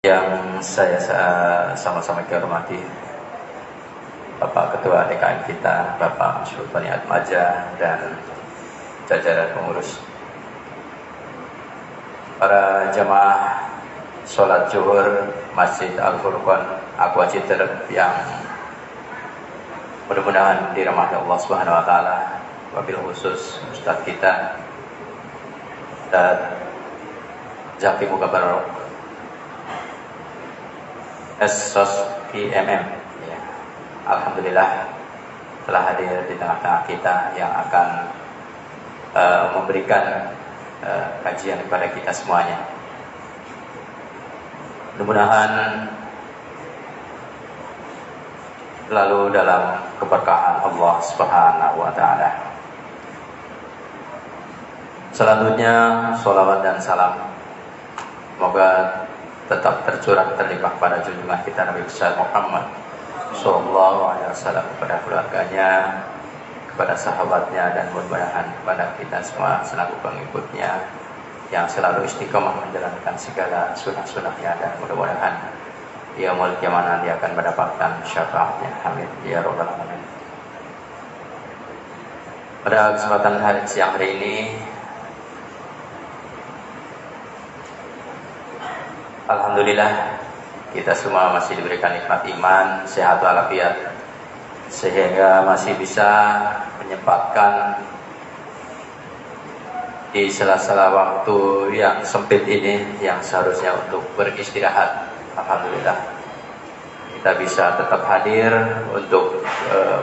Yang saya sama-sama hormati Bapak Ketua DKM kita, Bapak Sultani Atmaja, dan jajaran pengurus, para jamaah sholat zuhur Masjid Al-Furqan Aqua Citer yang mudah-mudahan dirahmati Allah Subhanahu wa taala, wabil khusus Ustadz kita dan Zaki Mukabarok SOS IMM ya. Alhamdulillah telah hadir di tengah-tengah kita yang akan memberikan kajian kepada kita semuanya. Mudah-mudahan lalu dalam keberkahan Allah Subhanahu wa taala. Selanjutnya sholawat dan salam semoga tetap tercurah terlimpah pada junjungan kita Nabi besar Muhammad Sallallahu Alaihi Wasallam, kepada keluarganya, kepada sahabatnya, dan mudah-mudahan kepada kita semua selaku pengikutnya yang selalu istiqomah menjalankan segala sunnah-sunnahnya, dan mudah-mudahan yaumul qiyamah nanti akan mendapatkan syafaatnya. Amin ya rabbal alamin. Pada kesempatan siang hari ini, alhamdulillah kita semua masih diberikan nikmat iman, sehat walafiat, sehingga masih bisa menyempatkan di sela-sela waktu yang sempit ini yang seharusnya untuk beristirahat. Alhamdulillah kita bisa tetap hadir untuk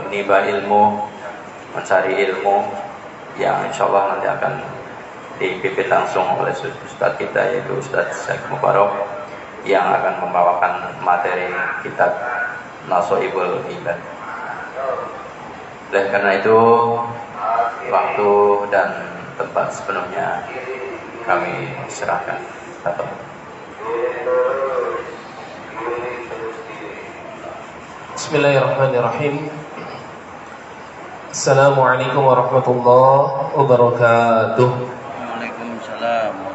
menimba ilmu, mencari ilmu yang insya Allah nanti akan dipimpin langsung oleh Ustadz kita, yaitu Ustadz Zaki Mukabarok, yang akan membawakan materi kitab Nashoibul Ibad. Oleh karena itu, waktu dan tempat sepenuhnya kami serahkan. Bismillahirrahmanirrahim. Assalamualaikum warahmatullahi wabarakatuh. Waalaikumsalam.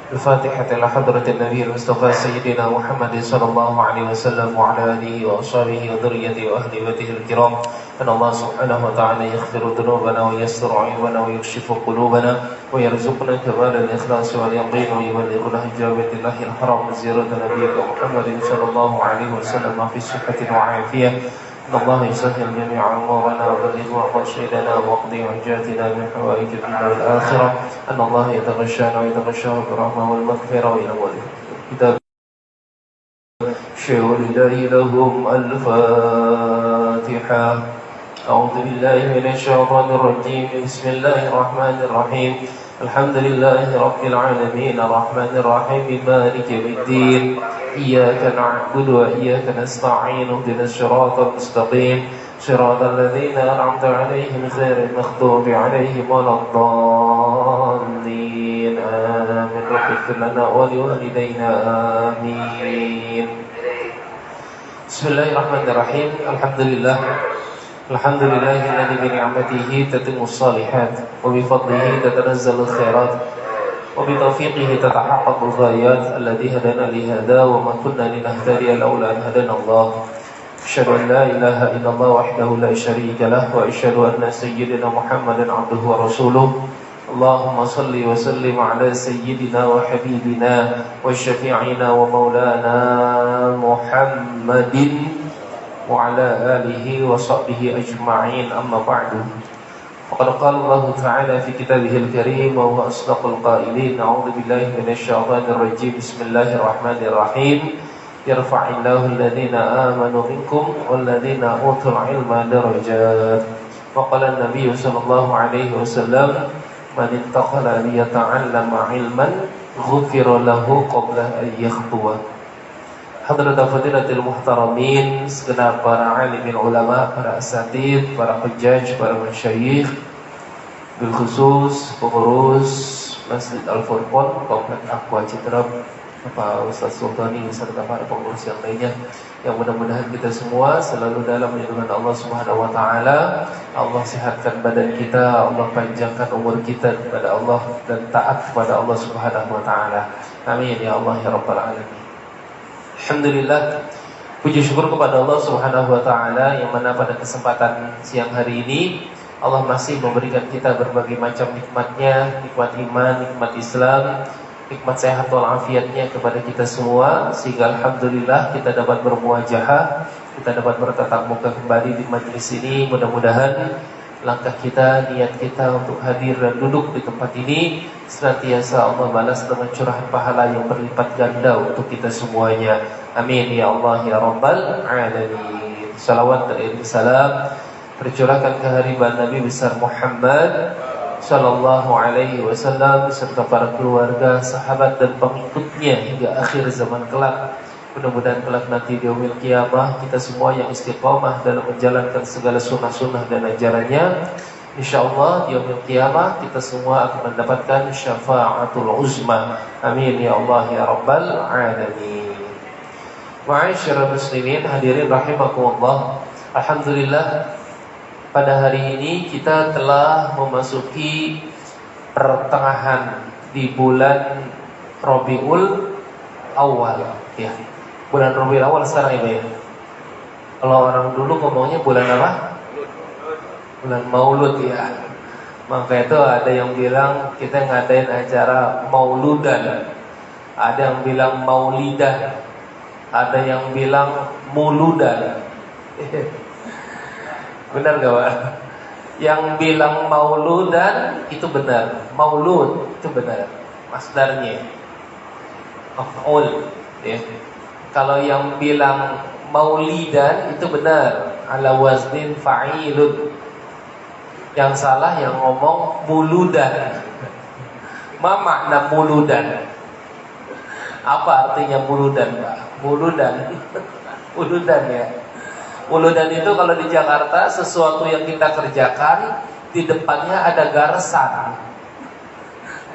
الفاتحة إلى حضرة النبي المصطفى سيدنا محمد صلى الله عليه وسلم وعلى آله وأصحابه وذريته وأهل بيته الكرام. أن الله سبحانه وتعالى يغفر ذنوبنا ويستر عيوبنا ويكشف قلوبنا ويرزقنا كمال الإخلاص واليقين ويبلغنا إجابة الله الحرام زيارة نبيك محمد صلى الله عليه وسلم في صحة وعافية. إن الله يسهل جميع أمورنا وبلغ مقاصدنا واقضي حاجاتنا من حوائج الدنيا والآخرة. أن الله يتغشانا ويتغشاه بالرحمة والمغفرة وينور كتاب شهر لهم الفاتحة. أعوذ بالله من الشيطان الرجيم. بسم الله الرحمن الرحيم. الحمد لله رب العالمين الرحمن الرحيم مالك يوم الدين. إياك نعبد وإياك نستعين اهدنا الصراط المستقيم صراط الذين أنعمت عليهم غير المغضوب عليهم ولا الضالين آمين. رب اغفر لنا ولوالدينا آمين. بسم الله الرحمن الرحيم. الحمد لله الذي بنعمته تتم الصالحات وبفضله تتنزل الخيرات وبتوفيقه تتحقق الغايات الذي هدانا لهذا وما كنا لنهتدي لولا أن هدانا الله. أشهد أن لا إله إلا الله وحده لا شريك له وأشهد أن سيدنا محمدا عبده ورسوله. اللهم صل وسلم على سيدنا وحبيبنا وشفيعنا ومولانا محمد وعلى آله وصحبه أجمعين. أما بعد، فقد قال الله تعالى في كتابه الكريم وهو أصدق القائلين. أعوذ بالله من الشيطان الرجيم. بسم الله الرحمن الرحيم. يرفع الله الذين آمنوا منكم والذين أوتوا العلم درجات. وقال النبي صلى الله عليه وسلم من انتقل ليتعلم علما غفر له قبل أن يخطو. Hadrat Fadilatul Muhtaramin, segenap para alimin ulama, para asatid, para hujjaj, para masyayikh, bil khusus pengurus Masjid Al-Furqan Komplek Aqua Citra, Bapak Ustaz Sultani serta para pengurus yang lainnya, yang mudah-mudahan kita semua selalu dalam lindungan Allah Subhanahu wa taala. Allah sehatkan badan kita, Allah panjangkan umur kita kepada Allah dan taat kepada Allah Subhanahu wa taala. Amin ya Allah ya rabbal alamin. Alhamdulillah, puji syukur kepada Allah Subhanahu wa taala yang mana pada kesempatan siang hari ini Allah masih memberikan kita berbagai macam nikmatnya, nikmat iman, nikmat Islam, nikmat sehat walafiatnya kepada kita semua, sehingga alhamdulillah kita dapat bermuajahah, kita dapat bertatap muka kembali di majelis ini. Mudah-mudahan langkah kita, niat kita untuk hadir dan duduk di tempat ini senantiasa Allah balas dengan curahan pahala yang berlipat ganda untuk kita semuanya. Amin ya Allah ya Rabbal Alamin. Salawat dan salam tercurahkan ke hariban Nabi besar Muhammad sallallahu alaihi wasallam serta para keluarga, sahabat dan pengikutnya hingga akhir zaman kelak. Mudah-mudahan kelak nanti di yaumil qiyamah kita semua yang istiqamah dalam menjalankan segala sunnah-sunnah dan ajarannya, insyaallah di yaumil qiyamah kita semua akan mendapatkan syafaatul uzma. Amin ya Allah ya Rabbal Alamin. Ma'asyiral muslimin hadirin rahimakumullah. Alhamdulillah, pada hari ini kita telah memasuki pertengahan di bulan Rabiul Awal ya. Bulan Rabiul Awal sekarang ini ya. Kalau orang dulu ngomongnya bulan apa? Bulan Maulud ya. Maka itu ada yang bilang kita ngadain acara mauludan, ada yang bilang maulidan, ada yang bilang muludan. Benar gak Pak? Yang bilang mauludan itu benar, maulud itu benar, masdarnya maf'ul ya. Kalau yang bilang maulidan itu benar, ala waznin fa'ilun. Yang salah yang ngomong muludan. Ma makna muludan? Apa artinya muludan Pak? Muludan muludan ya. Muludan itu kalau di Jakarta sesuatu yang kita kerjakan di depannya ada garesan.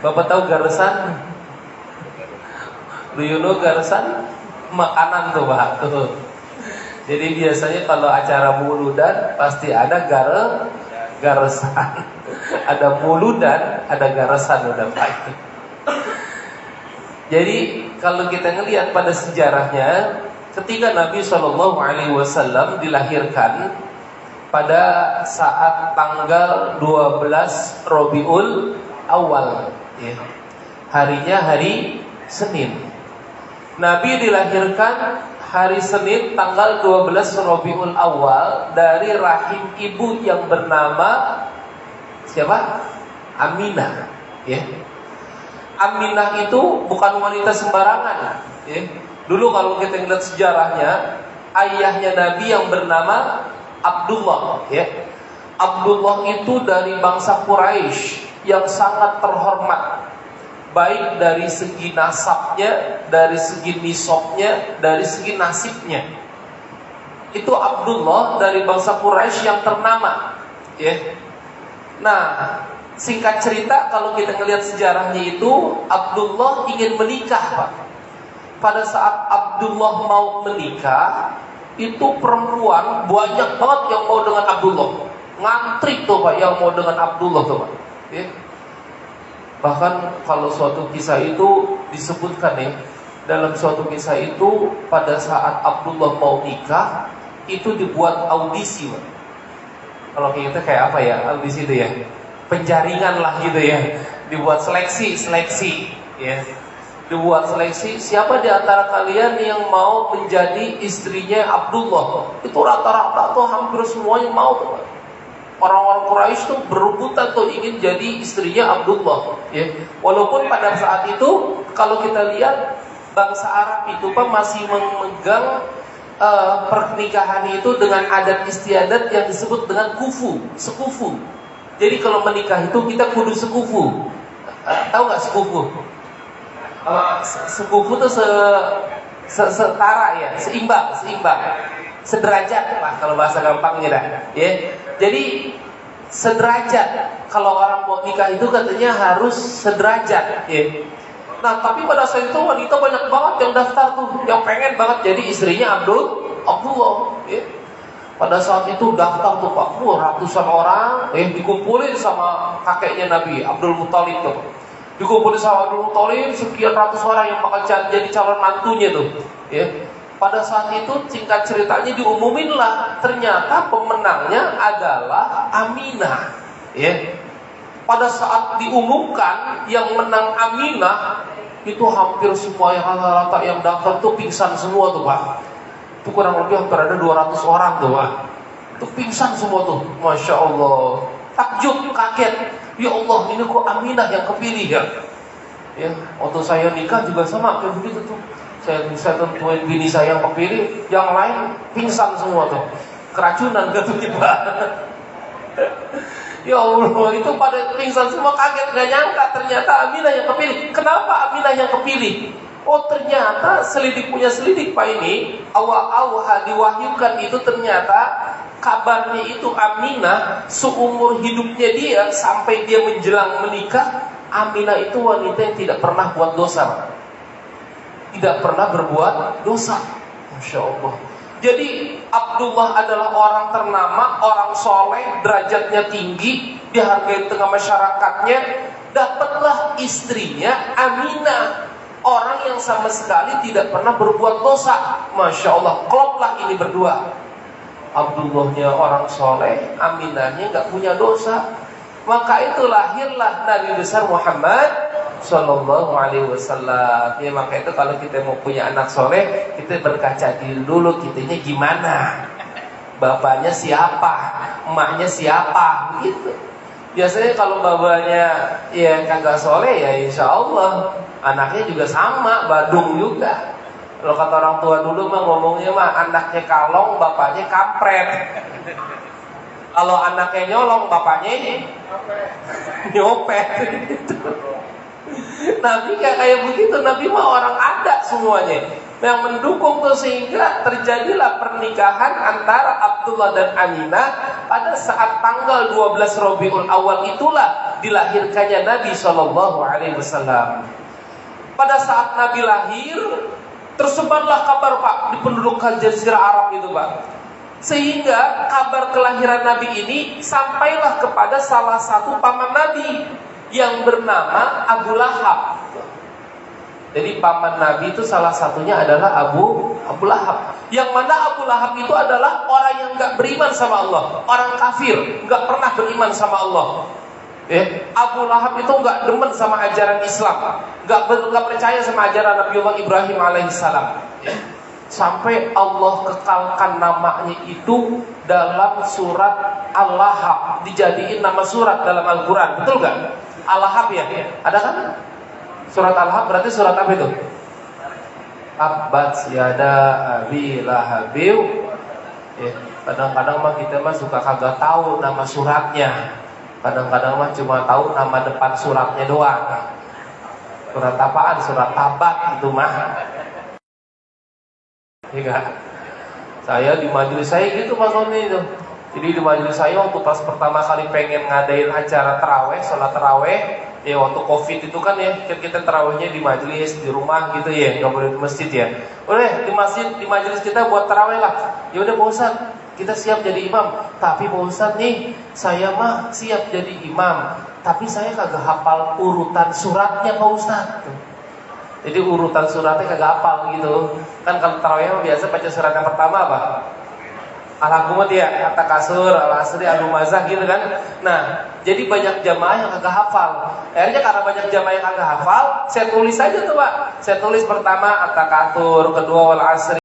Bapak tahu garesan? Do you know garesan? Makanan tuh Pak tuh. Jadi biasanya kalau acara muludan pasti ada garesan. Ada muludan, ada garesan udah Pak. Jadi kalau kita ngelihat pada sejarahnya, ketika Nabi SAW dilahirkan pada saat tanggal 12 Rabiul Awal ya. Harinya hari Senin. Nabi dilahirkan hari Senin tanggal 12 Rabiul Awal dari rahim ibu yang bernama siapa? Aminah ya. Aminah itu bukan wanita sembarangan ya. Dulu kalau kita lihat sejarahnya, ayahnya Nabi yang bernama Abdullah ya. Abdullah itu dari bangsa Quraisy yang sangat terhormat, baik dari segi nasabnya, dari segi nisabnya, dari segi nasibnya. Itu Abdullah dari bangsa Quraisy yang ternama ya. Nah, singkat cerita kalau kita ngelihat sejarahnya itu, Abdullah ingin menikah Pak. Pada saat Abdullah mau menikah, itu perempuan banyak banget yang mau dengan Abdullah. Ngantri tuh Pak yang mau dengan Abdullah tuh Pak ya. Bahkan kalau suatu kisah itu disebutkan ya, dalam suatu kisah itu pada saat Abdullah mau nikah itu dibuat audisi Pak. Kalau kita kayak apa ya audisi itu ya, penjaringan lah gitu ya. Dibuat seleksi ya. Dibuat seleksi siapa di antara kalian yang mau menjadi istrinya Abdullah. Itu rata-rata tuh hampir semuanya mau tuh Pak. Orang-orang Quraisy tuh berebutan tuh ingin jadi istrinya Abdullah ya. Walaupun pada saat itu kalau kita lihat bangsa Arab itu Pak masih memegang pernikahan itu dengan adat istiadat yang disebut dengan sekufu. Jadi kalau menikah itu kita kudu sekufu. Tahu nggak sekufu? Sekufu itu setara ya, seimbang, sederajat lah kalau bahasa gampangnya dah. Ya, jadi sederajat. Kalau orang mau nikah itu katanya harus sederajat. Ya. Nah, tapi pada saat itu wanita banyak banget yang daftar tuh, yang pengen banget jadi istrinya Abdullah. Ya. Pada saat itu daftar tuh Pak, ratusan orang, dikumpulin sama kakeknya Nabi Abdul Muthalib tuh. Dikumpulin sama Abdul Muthalib sekian ratus orang yang bakal jadi calon mantunya tuh. Ya. Pada saat itu singkat ceritanya diumumin lah, ternyata pemenangnya adalah Aminah. Ya. Pada saat diumumkan yang menang Aminah, itu hampir semua yang rata-rata yang daftar tuh pingsan semua tuh Pak. Itu kurang lebih hampir ada 200 orang tuh Pak. Itu pingsan semua tuh, Masya Allah. Takjub, kaget. Ya Allah, ini kok Aminah yang kepilih ya? Ya, waktu saya nikah juga sama kayak begitu tuh. Saya tentuin bini saya yang kepilih, yang lain pingsan semua tuh, keracunan katanya Pak. Ya Allah, itu pada pingsan semua, kaget, gak nyangka ternyata Aminah yang kepilih. Kenapa Aminah yang kepilih? Oh ternyata selidik punya selidik Pak ini, awal-awal diwahyukan itu ternyata kabarnya itu Aminah seumur hidupnya dia sampai dia menjelang menikah, Aminah itu wanita yang tidak pernah buat dosa, tidak pernah berbuat dosa. Masya Allah. Jadi Abdullah adalah orang ternama, orang soleh, derajatnya tinggi, dihargai tengah masyarakatnya. Dapatlah istrinya Aminah, orang yang sama sekali tidak pernah berbuat dosa. Masya Allah, kloplah ini berdua. Abdullahnya orang soleh, Aminahnya nggak punya dosa. Maka itu lahirlah Nabi besar Muhammad Sallallahu Alaihi Wasallam. Ya, maka itu kalau kita mau punya anak soleh, kita berkaca diri dulu, kitanya gimana, bapaknya siapa, emaknya siapa, gitu. Biasanya kalau bapaknya ya kagak soleh, ya insya Allah anaknya juga sama, badung juga. Kalau kata orang tua dulu mah ngomongnya mah anaknya kalong, bapaknya kampret. Kalau anaknya nyolong, bapaknya nyopet. Nabi gak kayak begitu. Nabi mah orang adat semuanya yang mendukung tuh, sehingga terjadilah pernikahan antara Abdullah dan Aminah pada saat tanggal 12 Rabiul Awal. Itulah dilahirkannya Nabi Shallallahu Alaihi Wasallam. Pada saat Nabi lahir, tersebarlah kabar Pak di penduduk Jazirah Arab itu Pak, sehingga kabar kelahiran Nabi ini sampailah kepada salah satu paman Nabi yang bernama Abu Lahab. Jadi paman Nabi itu salah satunya adalah Abu Lahab. Yang mana Abu Lahab itu adalah orang yang gak beriman sama Allah, orang kafir, gak pernah beriman sama Allah. Abu Lahab itu gak demen sama ajaran Islam, gak percaya sama ajaran Nabiullah Ibrahim alaihissalam. Sampai Allah kekalkan namanya itu dalam surat Al-Lahab, dijadiin nama surat dalam Al-Quran. Betul gak? Al-Lahab ya? Ada kan? Surat Al-Lahab berarti surat apa itu? Tabbat yada abi lahabiw. Kadang-kadang mah kita mah suka kagak tahu nama suratnya. Kadang-kadang mah cuma tahu nama depan suratnya doang. Surat apaan? Surat Tabat itu mah. Iya. Saya di majelis saya gitu Mas Oni itu. Jadi di majelis saya waktu pas pertama kali pengen ngadain acara taraweh, sholat taraweh, ya waktu COVID itu kan ya, kita tarawehnya di majelis, di rumah gitu ya, nggak boleh di masjid ya. Boleh di masjid, di majelis kita buat taraweh lah. Ya udah Pak Ustaz, kita siap jadi imam. Tapi Pak Ustaz nih, saya mah siap jadi imam, tapi saya kagak hafal urutan suratnya Pak Ustaz. Jadi urutan suratnya kagak hafal gitu. Kan kalau taraweh biasa baca surat yang pertama apa? Al-Hukumat ya, At-Takasur, Al-Asri, Al-Humazah gitu kan. Nah, jadi banyak jamaah yang kagak hafal. Akhirnya karena banyak jamaah yang kagak hafal, saya tulis aja tuh Pak. Saya tulis pertama At-Takatsur, kedua Al-Asri.